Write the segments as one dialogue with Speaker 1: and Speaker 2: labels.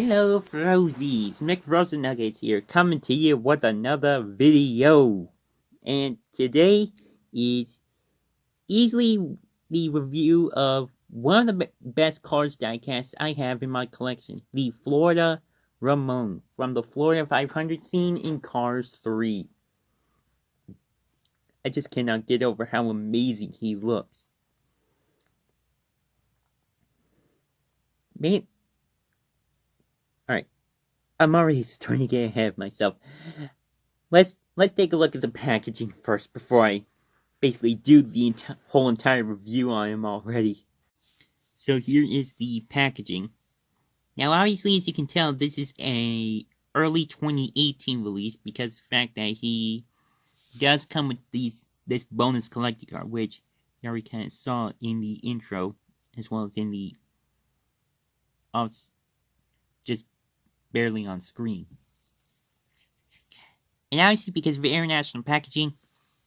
Speaker 1: Hello Frozies, McFrozenNuggets here, coming to you with another video. And today is easily the review of one of the best Cars diecasts I have in my collection, the Florida Ramone, from the Florida 500 scene in Cars 3. I just cannot get over how amazing he looks. Man, alright, I'm already starting to get ahead of myself. Let's take a look at the packaging first before I basically do the whole entire review on him already. So here is the packaging. Now obviously, as you can tell, this is a early 2018 release because of the fact that he does come with this bonus collector card, which you already kind of saw in the intro, as well as in the just barely on screen. And obviously, because of international packaging,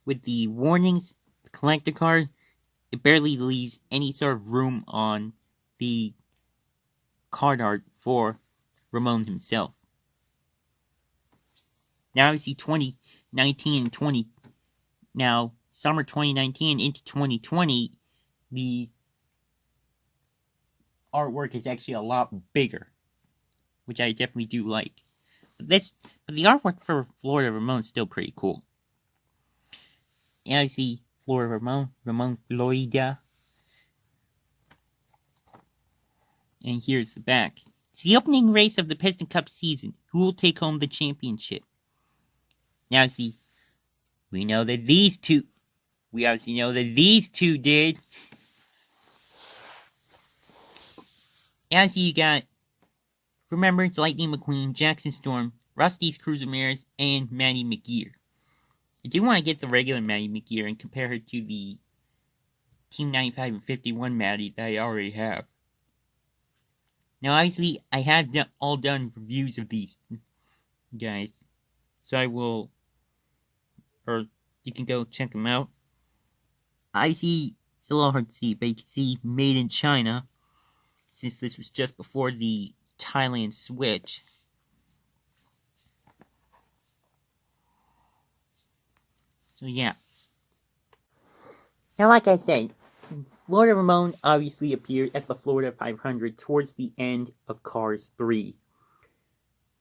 Speaker 1: with the warnings, the collector card, it barely leaves any sort of room on the card art for Ramone himself. Now, obviously, 2019 and summer 2019 into 2020, the artwork is actually a lot bigger, which I definitely do like. But the artwork for Florida Ramone is still pretty cool. And I see Florida Ramone, Florida. And here's the back. It's the opening race of the Piston Cup season. Who will take home the championship? Now, see, we obviously know that these two did. And see, you got Remembrance, Lightning McQueen, Jackson Storm, Rusty's Cruz Ramirez, and Maddie McGear. I do want to get the regular Maddie McGear and compare her to the Team 95 and 51 Maddie that I already have. Now, obviously, I have all done reviews of these guys, so I will, or you can go check them out. I see, it's a little hard to see, but you can see Made in China, since this was just before the Thailand switch. So yeah. Now, like I said, Florida Ramone obviously appeared at the Florida 500 towards the end of Cars 3,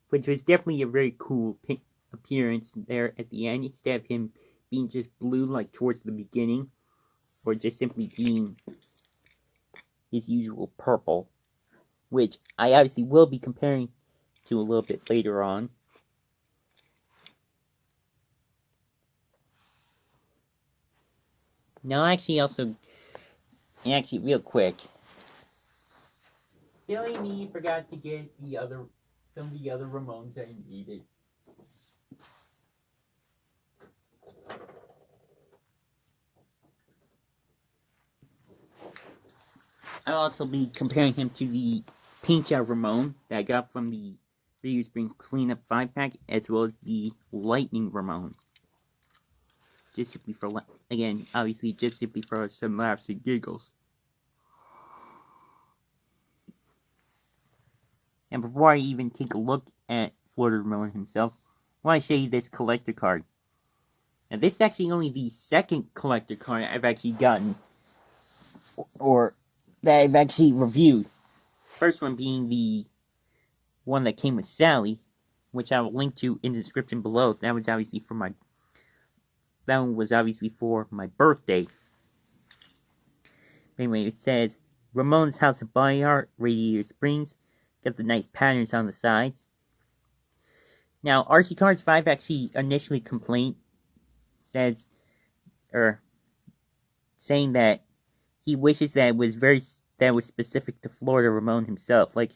Speaker 1: which was definitely a very cool appearance there at the end, instead of him being just blue like towards the beginning, or just simply being his usual purple, which I obviously will be comparing to a little bit later on. Now, actually, real quick, silly me forgot to get some of the other Ramones I needed. I'll also be comparing him to the Pincha Ramone that I got from the Video Springs Cleanup 5-pack, as well as the Lightning Ramone. Just simply for, again, obviously just simply for some laughs and giggles. And before I even take a look at Florida Ramone himself, I want to show you this collector card. Now, this is actually only the second collector card I've actually gotten, or that I've actually reviewed. First one being the one that came with Sally, which I will link to in the description below. That was obviously for my birthday. Anyway, it says Ramone's House of Body Art, Radiator Springs. Got the nice patterns on the sides. Now, RC Cars 5 actually initially complained, saying that he wishes that it was specific to Florida Ramone himself, like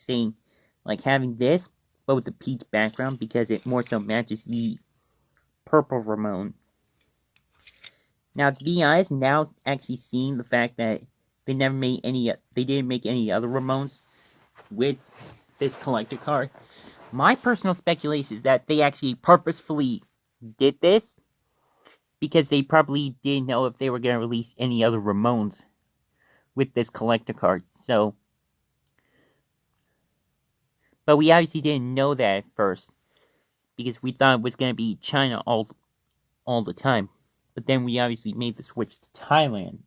Speaker 1: having this, but with the peach background, because it more so matches the purple Ramone. Now, to be honest, now actually seeing the fact that they didn't make any other Ramones with this collector card, my personal speculation is that they actually purposefully did this because they probably didn't know if they were going to release any other Ramones with this collector card. So, But we obviously didn't know that at first, because we thought it was going to be China all the time. But then we obviously made the switch to Thailand.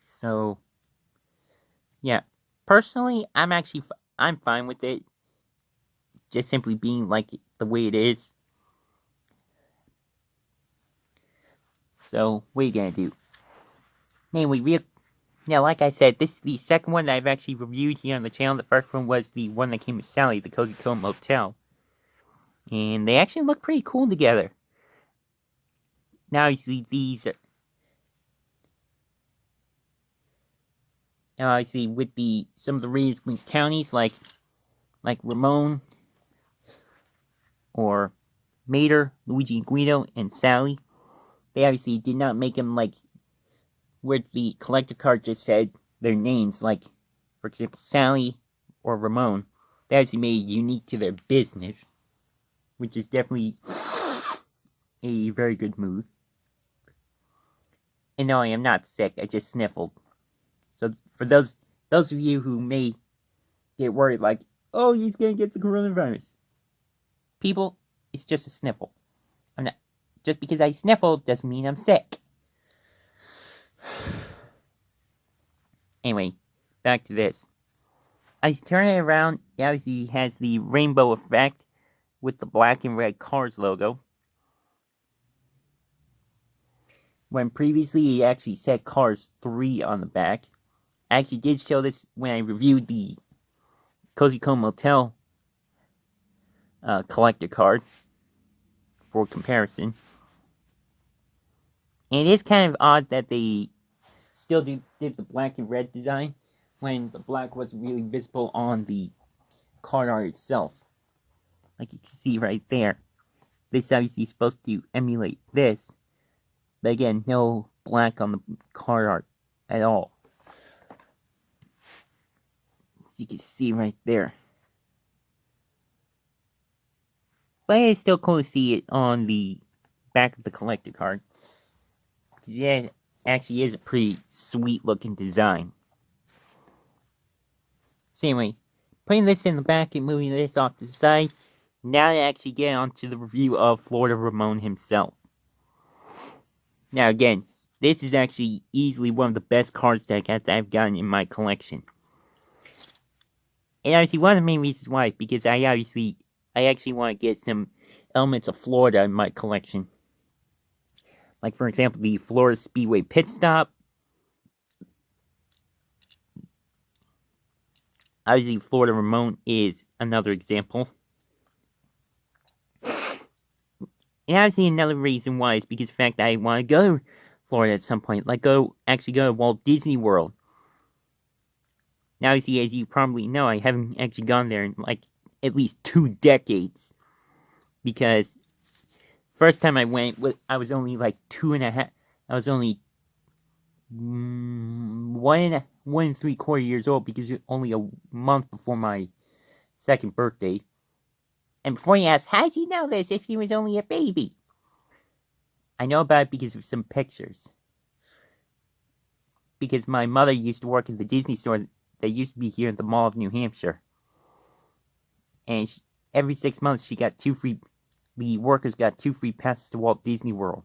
Speaker 1: So, yeah. Personally, I'm fine with it. Just simply being like the way it is. So, what are you going to do? Anyway, now, like I said, this is the second one that I've actually reviewed here on the channel. The first one was the one that came with Sally, the Cozy Cone Motel. And they actually look pretty cool together. Now, obviously, with some of the Reeves Queens counties, like Ramone, or Mater, Luigi and Guido, and Sally, they obviously did not make them like where the collector card just said their names, like, for example, Sally or Ramone. They actually made it unique to their business, which is definitely a very good move. And no, I am not sick, I just sniffled. So for those of you who may get worried, like, oh, he's gonna get the coronavirus. People, it's just a sniffle. I'm not, just because I sniffle doesn't mean I'm sick. Anyway, back to this. I turn it around, it obviously has the rainbow effect with the black and red Cars logo. When previously it actually said Cars 3 on the back. I actually did show this when I reviewed the Cozy Cone Motel collector card for comparison. And it is kind of odd that they still did the black and red design when the black wasn't really visible on the card art itself. Like you can see right there. This obviously is supposed to emulate this. But again, no black on the card art at all. As you can see right there. But it's still cool to see it on the back of the collector card. Because yeah, it actually is a pretty sweet looking design. So anyway, putting this in the back and moving this off to the side, now to actually get onto the review of Florida Ramone himself. Now again, this is actually easily one of the best card deck that I've gotten in my collection. And obviously one of the main reasons why, because I actually want to get some elements of Florida in my collection. Like for example, the Florida Speedway Pit Stop. Obviously, Florida Ramone is another example. And obviously another reason why is because of the fact that I want to go to Florida at some point. Like go to Walt Disney World. Now, obviously, as you probably know, I haven't actually gone there in like at least 2 decades. Because first time I went, I was only like 2.5. I was only 1 3/4 years old, because it was only a month before my 2nd birthday. And before you ask, how did you know this if he was only a baby? I know about it because of some pictures. Because my mother used to work at the Disney store that used to be here at the Mall of New Hampshire. And every 6 months she got the workers got 2 free passes to Walt Disney World.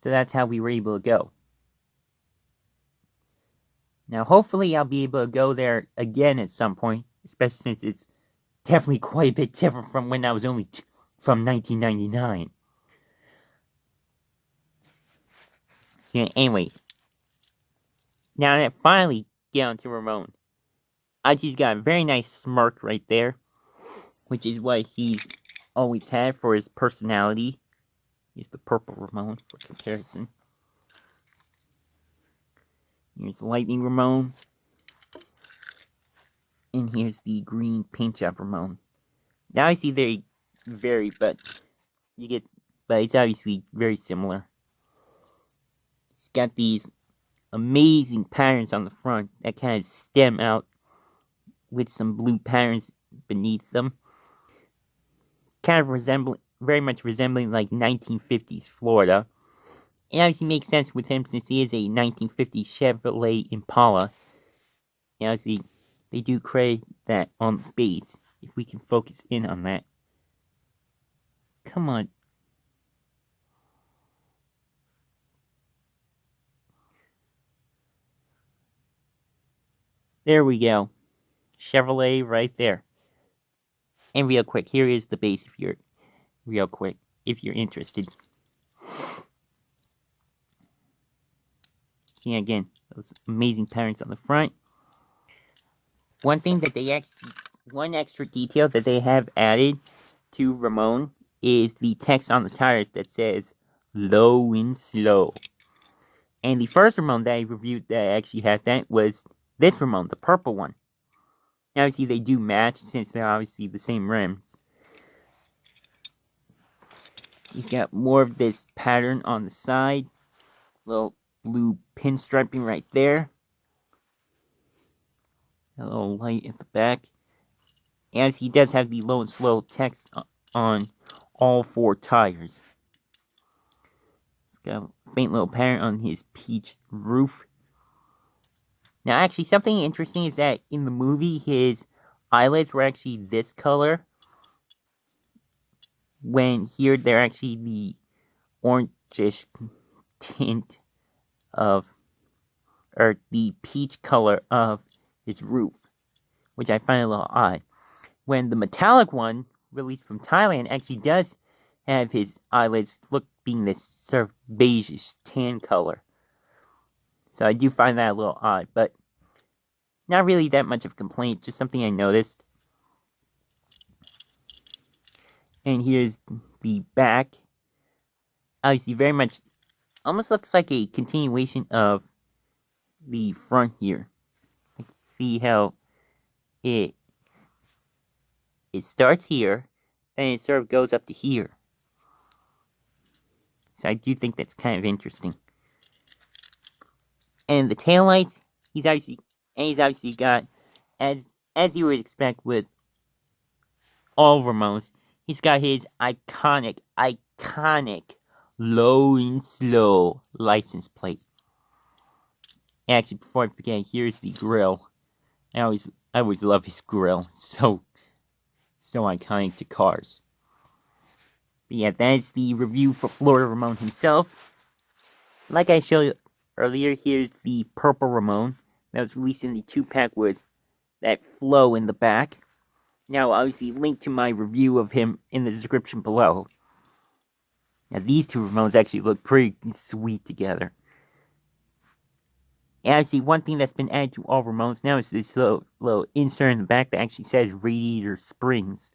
Speaker 1: So that's how we were able to go. Now hopefully I'll be able to go there again at some point, especially since it's definitely quite a bit different from when I was only from 1999. So anyway, now that I finally get on to Ramone, Ichi's got a very nice smirk right there, which is what he's always had for his personality. Here's the purple Ramone for comparison. Here's Lightning Ramone. And here's the green paint job Ramone. Now I see they vary, but it's obviously very similar. It's got these amazing patterns on the front that kind of stem out with some blue patterns beneath them. Kind of very much resembling like 1950s Florida. It obviously makes sense with him since he is a 1950s Chevrolet Impala. Yeah, see, they do create that on the base. If we can focus in on that. Come on. There we go. Chevrolet right there. And real quick, here is the base if you're interested. See again, those amazing patterns on the front. One extra detail that they have added to Ramone is the text on the tires that says "low and slow." And the first Ramone that I reviewed that actually had that was this Ramone, the purple one. Now, obviously, they do match since they're obviously the same rims. He's got more of this pattern on the side. Little blue pinstriping right there. A little light at the back. And he does have the low and slow text on all 4 tires. He's got a faint little pattern on his peach roof. Now, actually, something interesting is that in the movie, his eyelids were actually this color. When here, they're actually the orangish tint of, or the peach color of his roof, which I find a little odd. When the metallic one, released from Thailand, actually does have his eyelids being this sort of beigeish tan color. So I do find that a little odd, but not really that much of a complaint, just something I noticed. And here's the back. Obviously, very much, almost looks like a continuation of the front here. You can see how it starts here, and it sort of goes up to here. So I do think that's kind of interesting. And the taillights, he's obviously got, as you would expect with all Ramones, he's got his iconic low and slow license plate. Actually, before I forget, here's the grill. I always love his grill. So iconic to cars. But yeah, that's the review for Florida Ramone himself. Like I showed you earlier, here's the purple Ramone that was released in the 2-pack with that flow in the back. Now, obviously, link to my review of him in the description below. Now, these 2 Ramones actually look pretty sweet together. And actually, one thing that's been added to all Ramones now is this little insert in the back that actually says Radiator Springs.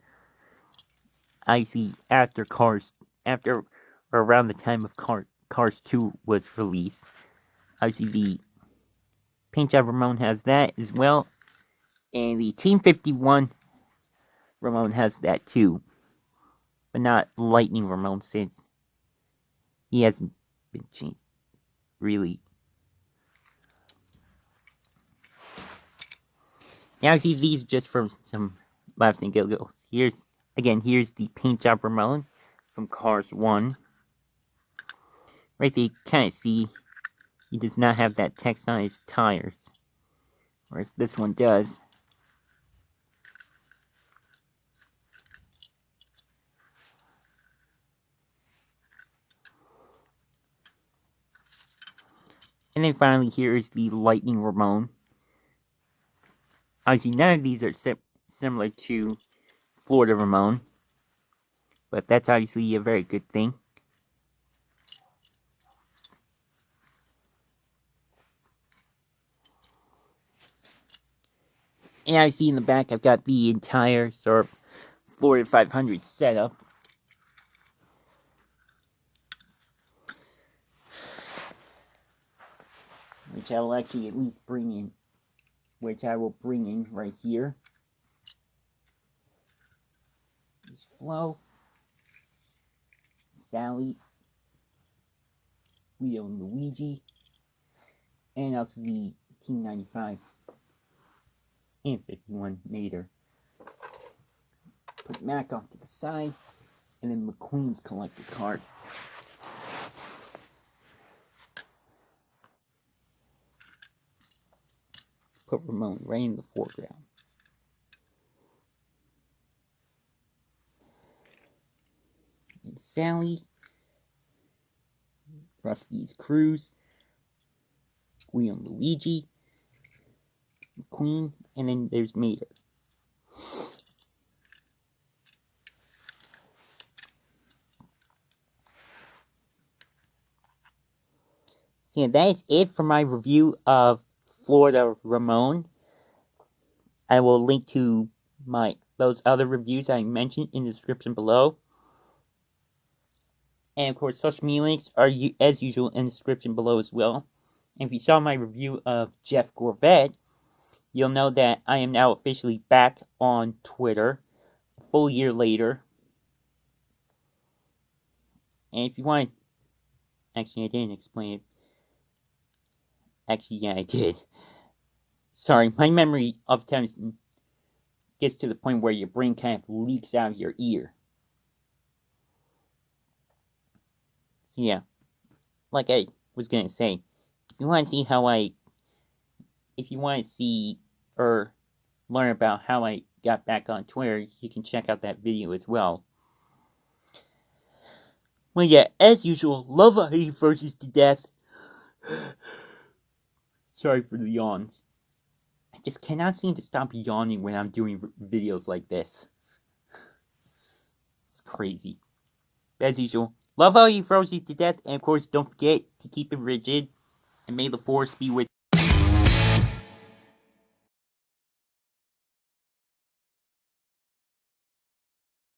Speaker 1: Obviously, after or around the time of Cars 2 was released. Obviously, the Paint Job Ramone has that as well. And the Team 51 Ramone has that too. But not Lightning Ramone, since he hasn't been changed, really. Now, see, these just from some laughs and giggles. Here's the Paint Job Ramone from Cars 1. Right there, you kind of see he does not have that text on his tires, whereas this one does. And then finally, here is the Lightning Ramone. Obviously, none of these are similar to Florida Ramone, but that's obviously a very good thing. And obviously, in the back, I've got the entire sort of Florida 500 setup. Which I will actually at least bring in. Which I will bring in right here. There's Flo, Sally, Leo and Luigi, and also the Team 95 and 51 Nader. Put Mac off to the side, and then McQueen's collector card. put Ramone right in the foreground. And Sally, Rusty's cruise, William Luigi, McQueen, and then there's Mater. So yeah, that is it for my review of Florida Ramone. I will link to those other reviews I mentioned in the description below. And of course, social media links are, as usual, in the description below as well. And if you saw my review of Jeff Gorvette, you'll know that I am now officially back on Twitter a full year later. And if you want... Actually, I didn't explain it. Actually, yeah, I did. Sorry, my memory of times gets to the point where your brain kind of leaks out of your ear. So yeah, like I was gonna say, if you want to see if you want to see or learn about how I got back on Twitter, you can check out that video as well. Well, yeah, as usual, love how he frozen to death. Sorry for the yawns. I just cannot seem to stop yawning when I'm doing videos like this. It's crazy. As usual, love how he froze you to death, and of course, don't forget to keep it rigid, and may the force be with you.